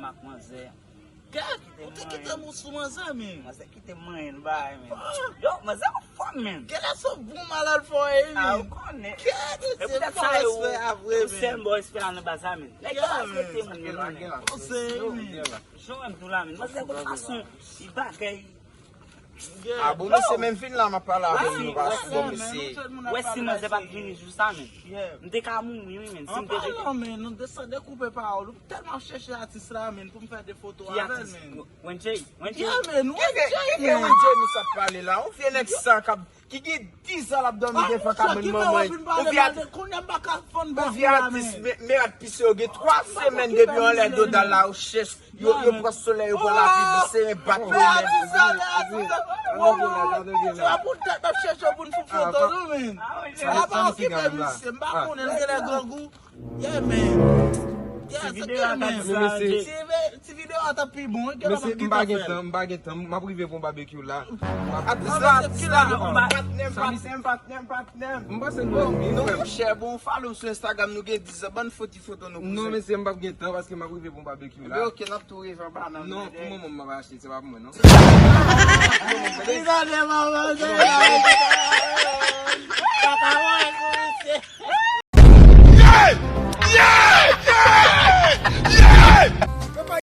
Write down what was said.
mak manze. Ou te kite mou sou manze men? Manze kite mwen bay men. Yo, manze ko fon men. Gela sou bou malal fò e men? Ah, ou konen. E pou dat sa ou sen boy spè an nou baza men. Lè yon kite mwen men. Ose men. Joun m tou la men. Manze ko fason, i bagay. Ah, bon, monsieur, même fin là, m'a parlé avec nous, parce que bon, monsieur. Wè si manze bat vini jousta men. Mde ka moun men. An parlan men, nou desa dekoupe pa ou. Nou telman chèche artist la men pou m fè de foto avèl men. Wenjay. Ya men, Qui est nous ça parler là? On fait un ça qui dit 10 ans l'abdomen des fois comme maman. On vient artiste mais pisse au 3 semaines depuis on les dos dans la recherche. Yo prend soleil pour la vie, c'est un bateau. Tu vas pour tête chercher pour une photo non men. Tu vas pas occuper monsieur, m'pa connait le grand goût. Yeah man. Ti video ata pi bon, Monsieur m'baguette, m'a privé pour barbecue là. Non, cher, bon, follow sur Instagram, nous avons 10 bonnes photos. Non, mais c'est m'baguette parce que m'a privé pour barbecue là. Ok, n'a tout rive pas. Non, pour moi, m'a pas acheté, c'est pas pour moi, non.